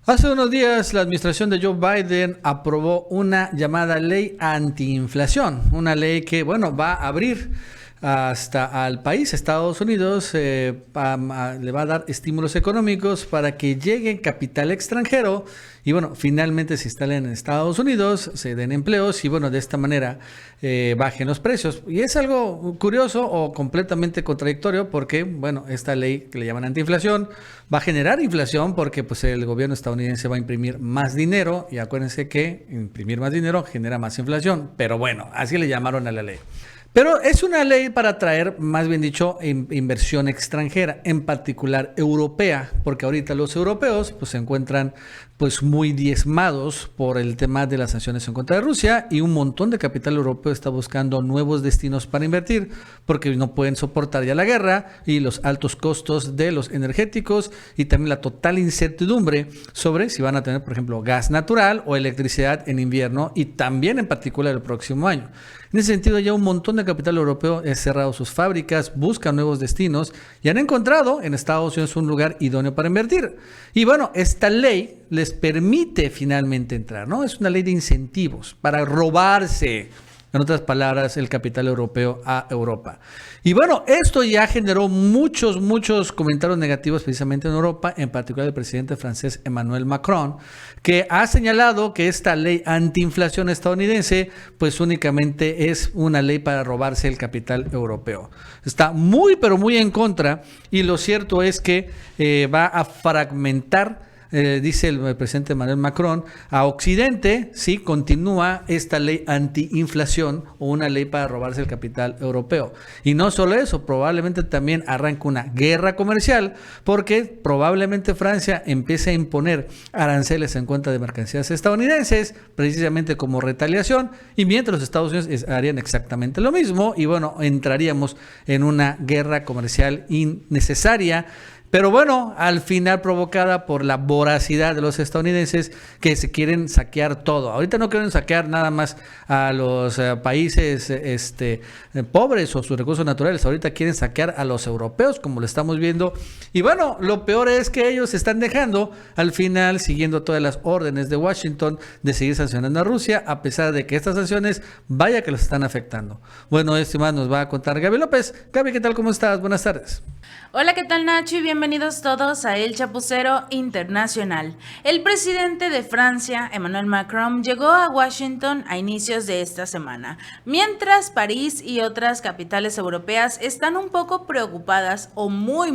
Hace unos días la administración de Joe Biden aprobó una llamada ley antiinflación, una ley que, bueno, va a abrir hasta al país, Estados Unidos, le va a dar estímulos económicos para que llegue capital extranjero y, bueno, finalmente se instalen en Estados Unidos, se den empleos y, bueno, de esta manera bajen los precios. Y es algo curioso o completamente contradictorio porque, bueno, esta ley que le llaman antiinflación va a generar inflación porque pues el gobierno estadounidense va a imprimir más dinero y acuérdense que imprimir más dinero genera más inflación, pero bueno, así le llamaron a la ley. Pero es una ley para atraer, más bien dicho, inversión extranjera, en particular europea, porque ahorita los europeos pues, se encuentran pues muy diezmados por el tema de las sanciones en contra de Rusia y un montón de capital europeo está buscando nuevos destinos para invertir porque no pueden soportar ya la guerra y los altos costos de los energéticos y también la total incertidumbre sobre si van a tener, por ejemplo, gas natural o electricidad en invierno y también en particular el próximo año. En ese sentido, ya un montón de capital europeo ha cerrado sus fábricas, busca nuevos destinos y han encontrado en Estados Unidos un lugar idóneo para invertir. Y bueno, esta ley les permite finalmente entrar, ¿no? Es una ley de incentivos para robarse, en otras palabras, el capital europeo a Europa. Y bueno, esto ya generó muchos comentarios negativos precisamente en Europa, en particular el presidente francés Emmanuel Macron, que ha señalado que esta ley antiinflación estadounidense pues únicamente es una ley para robarse el capital europeo. Está muy pero muy en contra y lo cierto es que va a fragmentar dice el presidente Emmanuel Macron, a Occidente, sí, continúa esta ley antiinflación o una ley para robarse el capital europeo. Y no solo eso, probablemente también arranca una guerra comercial, porque probablemente Francia empiece a imponer aranceles en contra de mercancías estadounidenses, precisamente como retaliación, y mientras los Estados Unidos harían exactamente lo mismo, y bueno, entraríamos en una guerra comercial innecesaria. Pero bueno, al final provocada por la voracidad de los estadounidenses que se quieren saquear todo. Ahorita no quieren saquear nada más a los países pobres o sus recursos naturales. Ahorita quieren saquear a los europeos, como lo estamos viendo. Y bueno, lo peor es que ellos están dejando, al final, siguiendo todas las órdenes de Washington, de seguir sancionando a Rusia, a pesar de que estas sanciones, vaya que los están afectando. Bueno, esto más nos va a contar Gaby López. Gaby, ¿qué tal? ¿Cómo estás? Buenas tardes. Hola, ¿qué tal, Nacho? Y bienvenidos todos a El Chapucero Internacional. El presidente de Francia, Emmanuel Macron, llegó a Washington a inicios de esta semana, mientras París y otras capitales europeas están un poco preocupadas o muy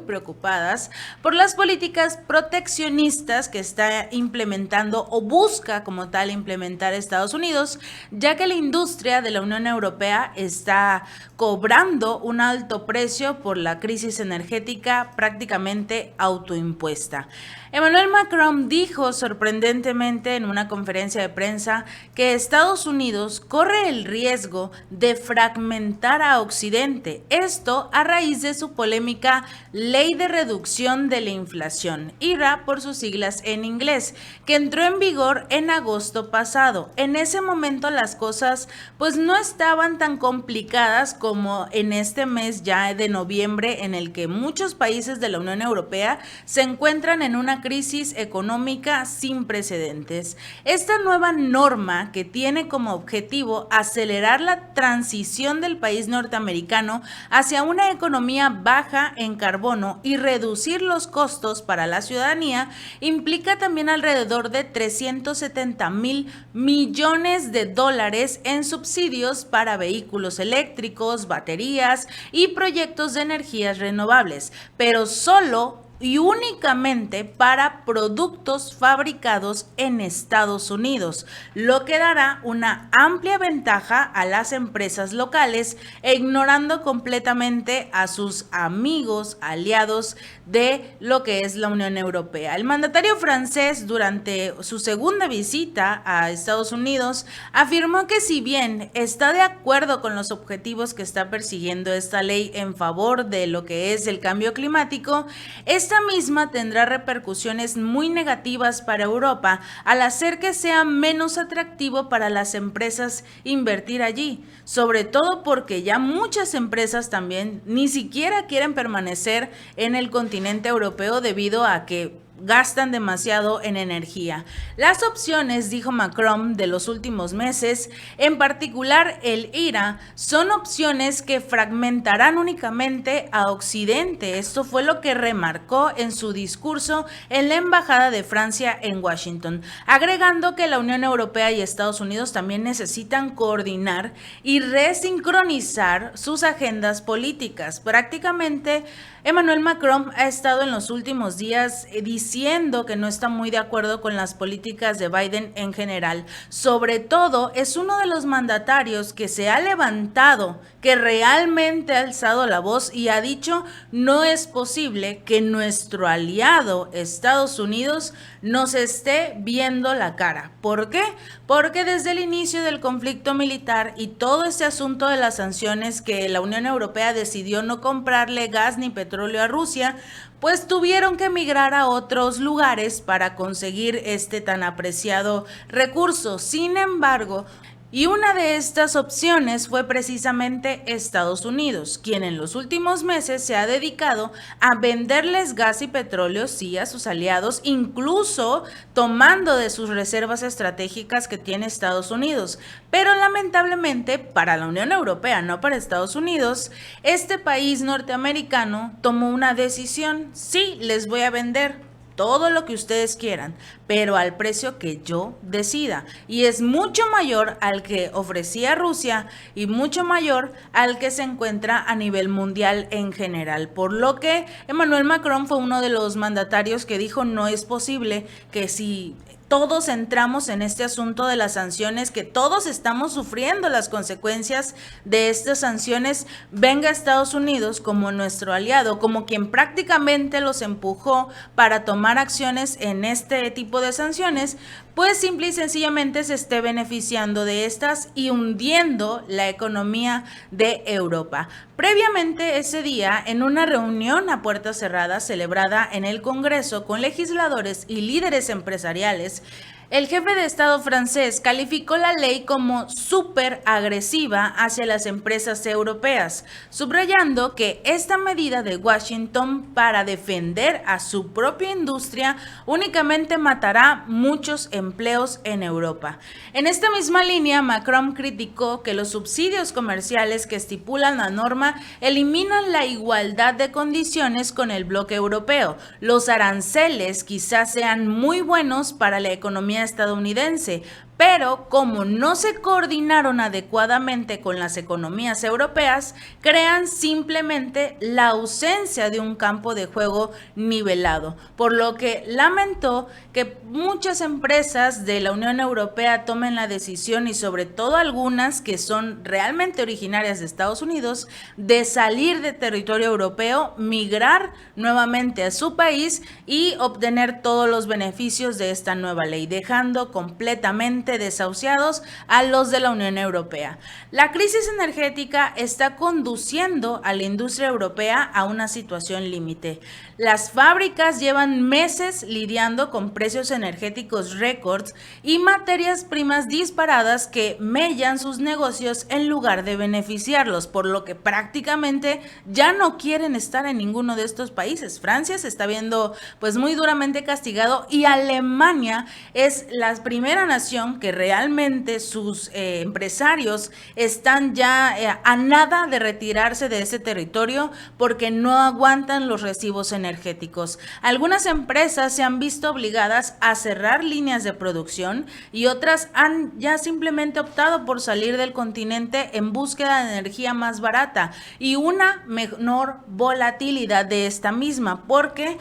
preocupadas por las políticas proteccionistas que está implementando o busca como tal implementar Estados Unidos, ya que la industria de la Unión Europea está cobrando un alto precio por la crisis energética prácticamente autoimpuesta. Emmanuel Macron dijo sorprendentemente en una conferencia de prensa que Estados Unidos corre el riesgo de fragmentar a Occidente, esto a raíz de su polémica Ley de Reducción de la Inflación, IRA por sus siglas en inglés, que entró en vigor en agosto pasado. En ese momento las cosas pues no estaban tan complicadas como en este mes ya de noviembre, en el que muchos países de la Unión Europea se encuentran en una crisis económica sin precedentes. Esta nueva norma, que tiene como objetivo acelerar la transición del país norteamericano hacia una economía baja en carbono y reducir los costos para la ciudadanía, implica también alrededor de 370,000 millones de dólares en subsidios para vehículos eléctricos, baterías y proyectos de energías renovables, pero solo y únicamente para productos fabricados en Estados Unidos, lo que dará una amplia ventaja a las empresas locales, ignorando completamente a sus amigos, aliados de lo que es la Unión Europea. El mandatario francés, durante su segunda visita a Estados Unidos, afirmó que si bien está de acuerdo con los objetivos que está persiguiendo esta ley en favor de lo que es el cambio climático, esta misma tendrá repercusiones muy negativas para Europa al hacer que sea menos atractivo para las empresas invertir allí, sobre todo porque ya muchas empresas también ni siquiera quieren permanecer en el continente europeo debido a que gastan demasiado en energía. Las opciones, dijo Macron, de los últimos meses, en particular el IRA, son opciones que fragmentarán únicamente a Occidente. Esto fue lo que remarcó en su discurso en la Embajada de Francia en Washington, agregando que la Unión Europea y Estados Unidos también necesitan coordinar y resincronizar sus agendas políticas. Prácticamente, Emmanuel Macron ha estado en los últimos días diciendo que no está muy de acuerdo con las políticas de Biden en general. Sobre todo, es uno de los mandatarios que se ha levantado, que realmente ha alzado la voz y ha dicho: no es posible que nuestro aliado Estados Unidos nos esté viendo la cara. ¿Por qué? Porque desde el inicio del conflicto militar y todo este asunto de las sanciones, que la Unión Europea decidió no comprarle gas ni petróleo a Rusia, pues tuvieron que emigrar a otros lugares para conseguir este tan apreciado recurso. Sin embargo, y una de estas opciones fue precisamente Estados Unidos, quien en los últimos meses se ha dedicado a venderles gas y petróleo, sí, a sus aliados, incluso tomando de sus reservas estratégicas que tiene Estados Unidos. Pero lamentablemente para la Unión Europea, no para Estados Unidos, este país norteamericano tomó una decisión: sí, les voy a vender todo lo que ustedes quieran, pero al precio que yo decida, y es mucho mayor al que ofrecía Rusia y mucho mayor al que se encuentra a nivel mundial en general, por lo que Emmanuel Macron fue uno de los mandatarios que dijo: no es posible que si todos entramos en este asunto de las sanciones, que todos estamos sufriendo las consecuencias de estas sanciones, venga Estados Unidos como nuestro aliado, como quien prácticamente los empujó para tomar acciones en este tipo de sanciones, pues simple y sencillamente se esté beneficiando de estas y hundiendo la economía de Europa. Previamente ese día, en una reunión a puertas cerradas celebrada en el Congreso con legisladores y líderes empresariales, el jefe de Estado francés calificó la ley como súper agresiva hacia las empresas europeas, subrayando que esta medida de Washington para defender a su propia industria únicamente matará muchos empleos en Europa. En esta misma línea, Macron criticó que los subsidios comerciales que estipulan la norma eliminan la igualdad de condiciones con el bloque europeo. Los aranceles quizás sean muy buenos para la economía estadounidense, pero como no se coordinaron adecuadamente con las economías europeas, crean simplemente la ausencia de un campo de juego nivelado, por lo que lamentó que muchas empresas de la Unión Europea tomen la decisión, y sobre todo algunas que son realmente originarias de Estados Unidos, de salir de territorio europeo, migrar nuevamente a su país y obtener todos los beneficios de esta nueva ley, dejando completamente desahuciados a los de la Unión Europea. La crisis energética está conduciendo a la industria europea a una situación límite. Las fábricas llevan meses lidiando con precios energéticos récords y materias primas disparadas que mellan sus negocios en lugar de beneficiarlos, por lo que prácticamente ya no quieren estar en ninguno de estos países. Francia se está viendo pues muy duramente castigado, y Alemania es la primera nación que realmente sus empresarios están ya a nada de retirarse de ese territorio porque no aguantan los recibos energéticos. Algunas empresas se han visto obligadas a cerrar líneas de producción y otras han ya simplemente optado por salir del continente en búsqueda de energía más barata y una menor volatilidad de esta misma, porque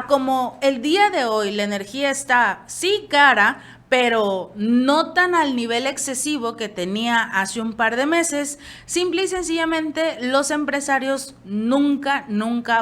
como el día de hoy la energía está sí cara, pero no tan al nivel excesivo que tenía hace un par de meses, simple y sencillamente los empresarios nunca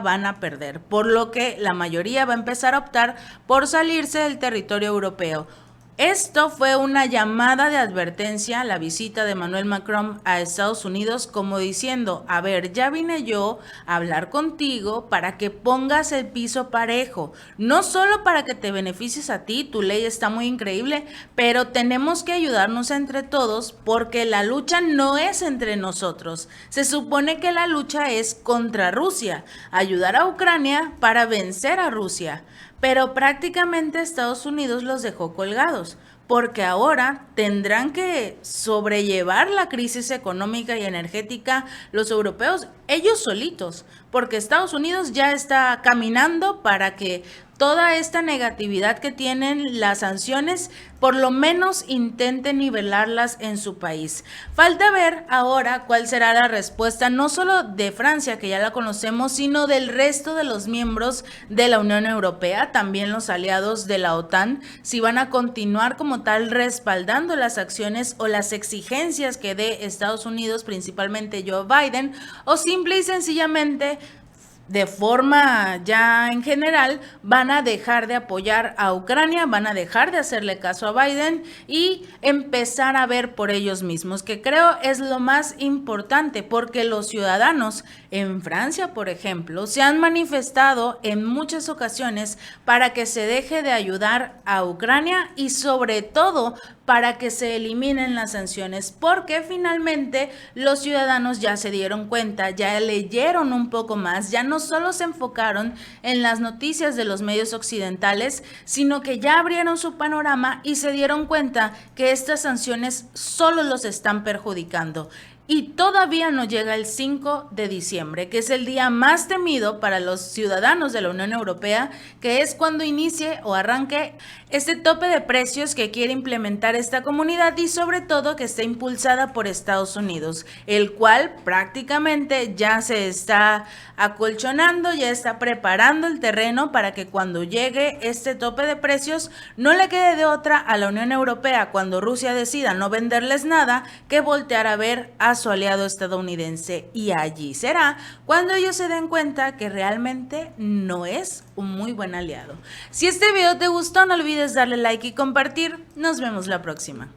van a perder, por lo que la mayoría va a empezar a optar por salirse del territorio europeo. Esto fue una llamada de advertencia a la visita de Emmanuel Macron a Estados Unidos, como diciendo: a ver, ya vine yo a hablar contigo para que pongas el piso parejo, no solo para que te beneficies a ti, tu ley está muy increíble, pero tenemos que ayudarnos entre todos porque la lucha no es entre nosotros. Se supone que la lucha es contra Rusia, ayudar a Ucrania para vencer a Rusia. pero prácticamente Estados Unidos los dejó colgados, porque ahora tendrán que sobrellevar la crisis económica y energética los europeos, ellos solitos, porque Estados Unidos ya está caminando para que toda esta negatividad que tienen las sanciones, por lo menos intenten nivelarlas en su país. Falta ver ahora cuál será la respuesta, no solo de Francia, que ya la conocemos, sino del resto de los miembros de la Unión Europea, también los aliados de la OTAN, si van a continuar como tal respaldando las acciones o las exigencias que dé Estados Unidos, principalmente Joe Biden, o simple y sencillamente de forma ya en general, van a dejar de apoyar a Ucrania, van a dejar de hacerle caso a Biden y empezar a ver por ellos mismos, que creo es lo más importante, porque los ciudadanos en Francia, por ejemplo, se han manifestado en muchas ocasiones para que se deje de ayudar a Ucrania y sobre todo para que se eliminen las sanciones, porque finalmente los ciudadanos ya se dieron cuenta, ya leyeron un poco más, ya no solo se enfocaron en las noticias de los medios occidentales, sino que ya abrieron su panorama y se dieron cuenta que estas sanciones solo los están perjudicando. Y todavía no llega el 5 de diciembre, que es el día más temido para los ciudadanos de la Unión Europea, que es cuando inicie o arranque este tope de precios que quiere implementar esta comunidad y sobre todo que está impulsada por Estados Unidos, el cual prácticamente ya se está acolchonando, ya está preparando el terreno para que cuando llegue este tope de precios no le quede de otra a la Unión Europea cuando Rusia decida no venderles nada que voltear a ver a su aliado estadounidense, y allí será cuando ellos se den cuenta que realmente no es un muy buen aliado. Si este video te gustó, no olvides darle like y compartir. Nos vemos la próxima.